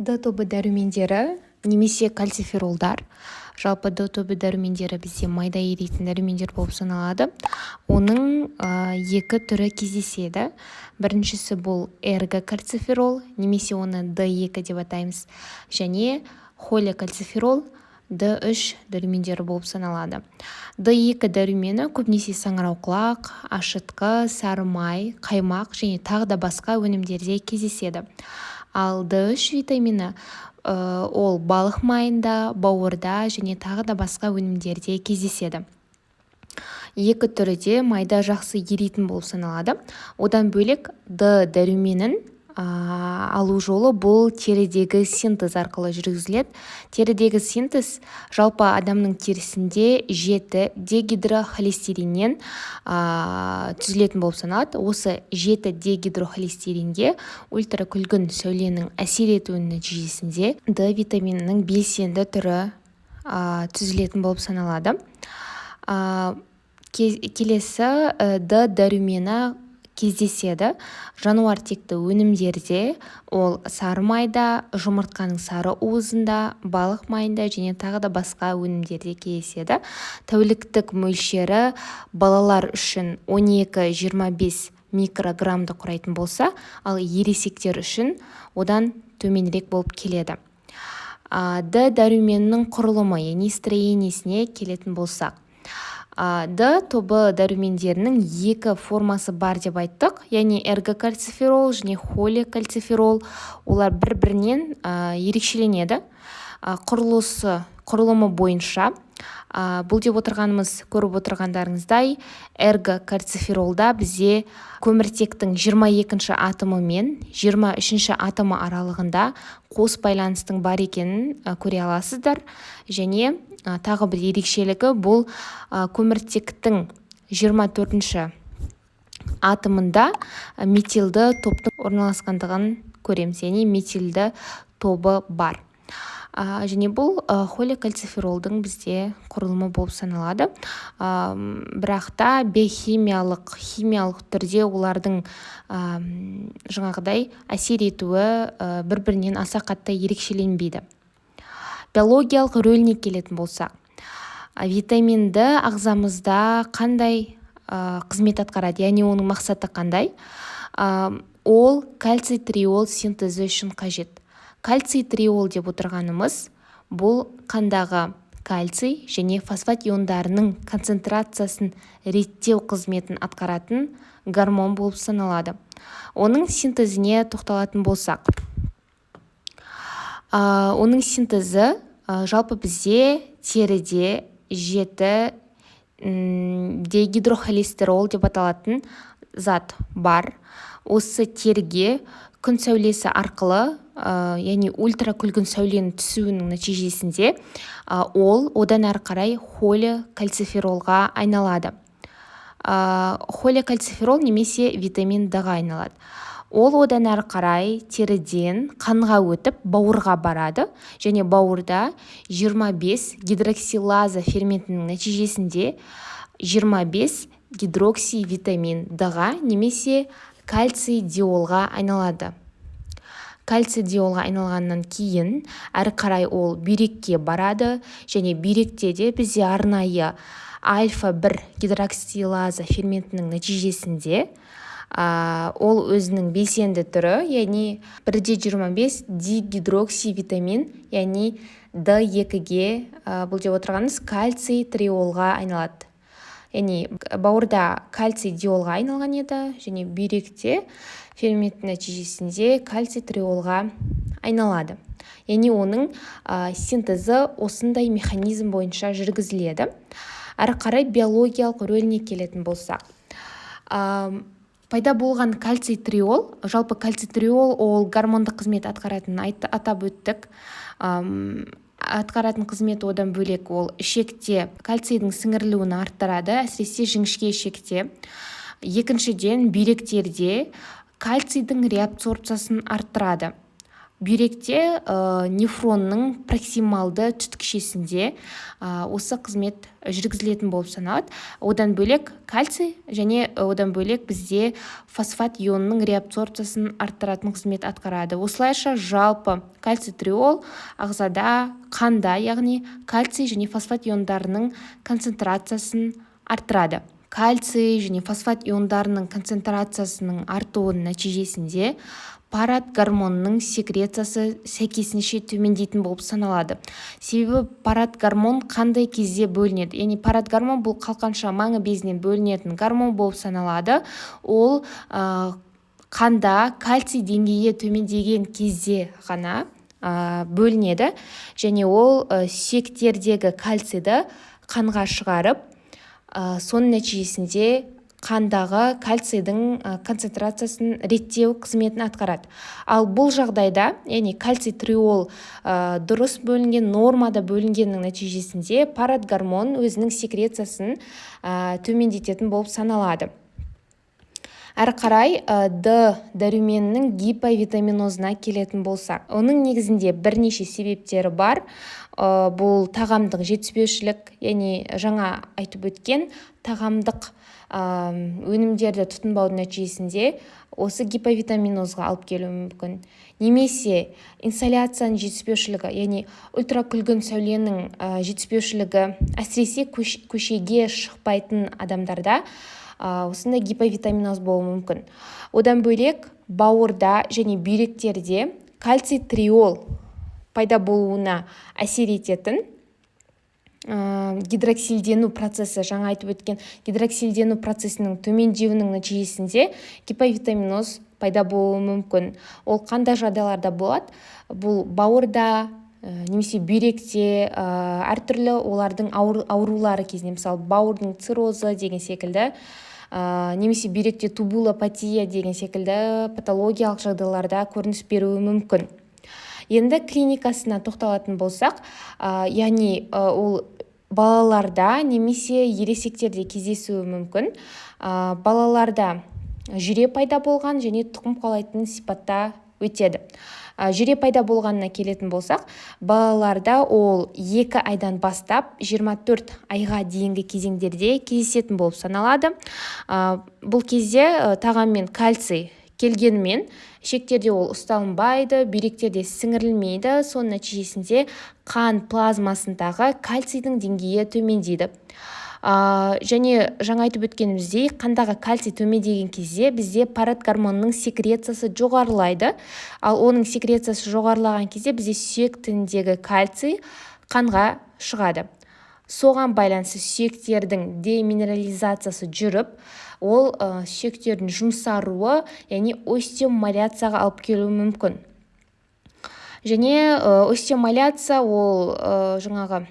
Д тобы дәрумендері немесе кальциферолдар. Жалпы Д тобы дәрумендері бізде майда еритін дәрумендер болып саналады. Оның екі түрі кездеседі. Біріншісі бұл эргокальциферол, немесе оны Д2 деп атаймыз, және холикальциферол Д3 дәрумендері болып саналады. Д2 дәрумені көбінесе саңырауқұлақ, ашытқы, сары май, қаймақ және тағы да басқа өнімдерде кездеседі. Ал Д3 витамині ол балық майында, бауырда және тағы да басқа өнімдерде кездеседі. Екі түрі де майда жақсы еритін болып саналады. Одан бөлек Д дәруменін алу жолы бұл терідегі синтез арқылы жүргізіледі. Терідегі синтез жалпы адамның терісінде 7 дегидрохолестериннен түзілетін болып саналады. Осы 7 дегидрохолестеринге ультракүлгін сәуленің әсер етуінің нәтижесінде Д витаминінің белсенді түрі түзілетін болып саналады. Келесі Д дәрумені кездеседі жануар текті өнімдерде, ол сары майда, жұмыртқаның сары уызында, балық майында және тағы да басқа өнімдерде кездеседі. Тәуліктік мөлшері балалар үшін 12-25 микрограммды құрайтын болса, ал ересектер үшін одан төменірек болып келеді. Д дәруменінің құрылымы, яғни строениесіне келетін болсақ, Д тобы дәрумендерінің екі формасы бар деп айттық, яғни эргокальциферол және холикальциферол. Олар бір-бірінен ерекшеленеді. Құрылымы бойынша бұл деп отырғанымыз, көріп отырғандарыңыздай, эргокальциферолда бізде көміртектің 22-ші атомы мен 23-ші атомы аралығында қос байланыстың бар екенін көре аласыздар. Және тағы бір ерекшелігі бұл көміртектің 24-ші атомында метилді топтың орналасқандығын көреміз, яғни метилді тобы бар. Және бұл холикальциферолдың бізде құрылымы болып саналады. Бірақ та химиялық түрде олардың жаңағыдай әсер етуі бір-бірінен аса қатты ерекшеленбейді. Биологиялық рөліне келетін болсақ, витаминді ағзамызда қандай қызмет атқарады, яғни оның мақсаты қандай? Ол кальций триол синтезі үшін қажет. Кальций триол деп отырғанымыз бұл қандағы кальций және фосфат иондарының концентрациясын реттеу қызметін атқаратын гормон болып саналады. Оның синтезіне тоқталатын болсақ, оның синтезі жалпы бізде теріде 7 дегидрохолестерол деп аталатын зат бар. Осы теріге күн сәулесі арқылы, яғни ультракүлгін сәуленің түсуінің нәтижесінде ол одан әрі қарай холикальциферолға айналады. Холикальциферол немесе витамин Д-ға айналады. Ол одан әрі қарай теріден қанға өтіп бауырға барады, және бауырда 25 гидроксилаза ферментінің нәтижесінде 25 гидрокси витамин Д-ға немесе кальций диолға айналады. Кальций диолға айналғаннан кейін әрі қарай ол бүйрекке барады, және бүйректе де бізде арнайы альфа-1 гидроксилаза ферментінің нәтижесінде ол өзінің белсенді түрі, яғни 1,25 дигидрокси витамин, яғни Д2-ге бұл деп отырғанымыз кальций триолға айналады. Яғни бауырда кальций диолға айналған еді, және бүйректе ферменттің нәтижесінде кальций триолға айналады. Яғни оның синтезі осындай механизм бойынша жүргізіледі. Әрі қарай биологиялық рөліне келетін болсақ, пайда болған кальций триол, жалпы кальций триол ол гормондық қызмет атқаратынын атап өттік. Атқаратын қызмет одан бөлек ол ішекте кальцийдің сіңірілуін арттырады, әсіресе жіңішке ішекте. Екіншіден, бүйректерде кальцийдің реабсорбциясын арттырады. бүйректе нефронның проксималды түтікшесінде осы қызмет жүргізілетін болып саналады. Одан бөлек кальций және одан бөлек бізде фосфат ионының реабсорбциясын арттыратын қызмет атқарады. Осылайша жалпы кальций триол ағзада, қанда, яғни кальций және фосфат иондарының концентрациясын арттырады. Кальций және фосфат иондарының концентрациясының артуының нәтижесінде парад гормонының секрециясы сәйкесінше төмендейтін болып саналады. Себебі парад гормон қандай кезде бөлінеді? Яғни парад гормон бұл қалқанша маңы безінен бөлінетін гормон болып саналады. Ол қанда кальций деңгейі төмендеген кезде ғана бөлінеді, және ол сүйектердегі кальцийді қанға шығарып, соның нәтижесінде қандағы кальцийдің концентрациясын реттеу қызметін атқарады. Ал бұл жағдайда, яғни кальций триол дұрыс бөлінген, нормада бөлінгеннің нәтижесінде парад гормон өзінің секрециясын төмендететін болып саналады. Әрі қарай Д дәруменінің гиповитаминозына келетін болсақ, оның негізінде бірнеше себептері бар. Бұл тағамдық жетіспеушілік, яғни жаңа айтып өткен тағамдық өнімдерді тұтынбаудың нәтижесінде осы гиповитаминозға алып келуі мүмкін. Немесе инсоляцияның жетіспеушілігі, яғни ультракүлгін сәуленің жетіспеушілігі, әсіресе көшеге шықпайтын адамдарда осындай гиповитаминоз болуы мүмкін. Одан бөлек бауырда және бүйректерде кальций триол пайда болуына әсер ететін гидроксилдену процесі, жаңа айтып өткен гидроксилдену процесінің төмендеуінің нәтижесінде гиповитаминоз пайда болуы мүмкін. Ол қандай жағдайларда болады? Бұл бауырда, немесе бүйректе, әртүрлі олардың аурулары кезінде, мысалы бауырдың циррозы деген секілді, немесе бүйректе тубулопатия деген секілді патологиялық жағдайларда көрініс беруі мүмкін. Енді клиникасына тоқталатын болсақ, яғни ол балаларда немесе ересектерде кездесуі мүмкін. Балаларда жүре пайда болған және тұқым қуалайтын сипатта өтеді. Жүре пайда болғанына келетін болсақ, балаларда ол 2 айдан бастап 24 айға дейінгі кезеңдерде кездесетін болып саналады. Бұл кезде тағам мен кальций келгенімен ішектерде ол ұсталынбайды, бүйректерде сіңірілмейді, соның нәтижесінде қан плазмасындағы кальцийдің деңгейі төмендейді. Және жаңа айтып өткеніміздей, қандағы кальций төмендеген кезде бізде парад гормонының секрециясы жоғарылайды. Ал оның секрециясы жоғарылаған кезде бізде сүйек тініндегі кальций қанға шығады. Соған байланысты сүйектердің деминерализациясы жүріп, ол сүйектердің жұмсаруы, яғни остеомаляцияға алып келуі мүмкін. Және остеомаляция ол жаңағы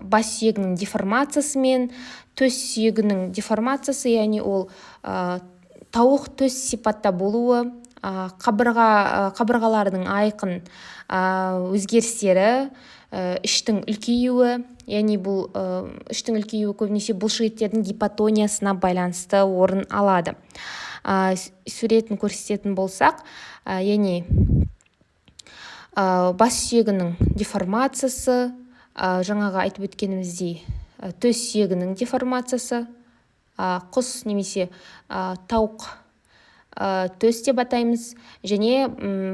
бас сүйегінің деформациясы мен төс сүйегінің деформациясы, яғни ол тауық төс сипатта болуы, қабырғалардың айқын өзгерістері, іштің үлкеюі, яғни бұл іштің үлкеюі көбінесе бұлшықеттердің гипотониясына байланысты орын алады. Суретін көрсететін болсақ, яғни бас сүйегінің деформациясы, жаңағы айтып өткеніміздей төс сүйегінің деформациясы, құс немесе тауық төс деп атаймыз, және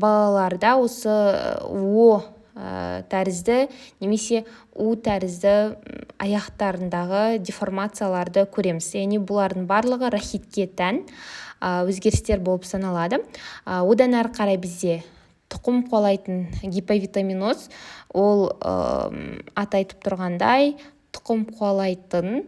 балаларда осы о тәрізді немесе у тәрізді аяқтарындағы деформацияларды көреміз. Яғни бұлардың барлығы рахитке тән өзгерістер болып саналады. Одан әрі қарай бізде тұқым қуалайтын гиповитаминоз, ол аты айтып тұрғандай тұқым қуалайтын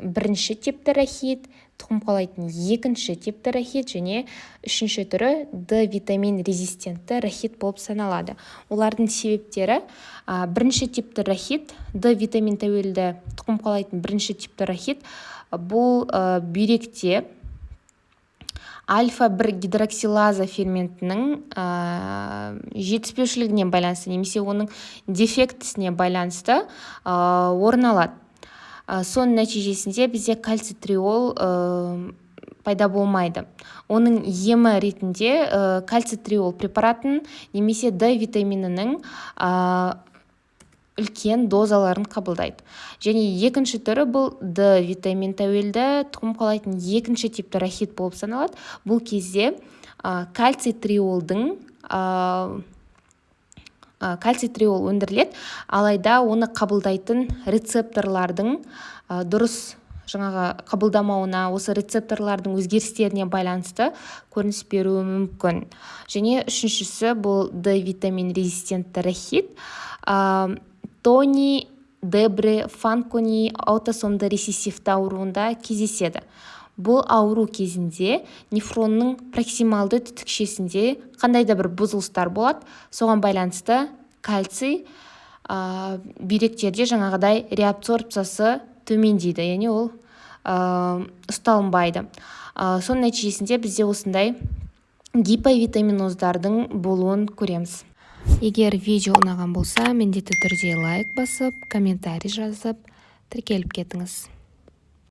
бірінші типті рахит, тұқым қуалайтын екінші типті рахит және үшінші түрі Д витамин резистентті рахит болып саналады. Олардың себептері бірінші типті рахит, Д витамин тәуелді тұқым қуалайтын бірінші типті рахит, бұл бүйректе альфа-1 гидроксилаза ферментінің жетіспеушілігіне байланысты немесе оның дефектісіне байланысты орын алады. Соның нәтижесінде бізде кальций триол пайда болмайды. Оның емі ретінде кальций триол препаратын немесе Д витаминінің үлкен дозаларын қабылдайды. Және екінші түрі бұл Д витамин тәуелді тұқым қуалайтын екінші типті рахит болып саналады. Бұл кезде кальций триол өндіріледі, алайда оны қабылдайтын рецепторлардың дұрыс қабылдамауына, осы рецепторлардың өзгерістеріне байланысты көрініс беруі мүмкін. Және үшіншісі бұл Д витамин резистентті рахит. Тони Дебре Фанкони аутосомды рецессивті ауруында кездеседі. Бұл ауру кезінде нефронның проксималды түтікшесінде қандай да бір бұзылыстар болады. Соған байланысты кальций бүйректерде жаңағыдай реабсорбциясы төмендейді, яғни ол ұсталынбайды. Соның нәтижесінде бізде осындай гиповитаминоздардың болуын көреміз. Егер видео ұнаған болса, міндетті түрде лайк басып, комментарий жазып, тіркеліп кетіңіз.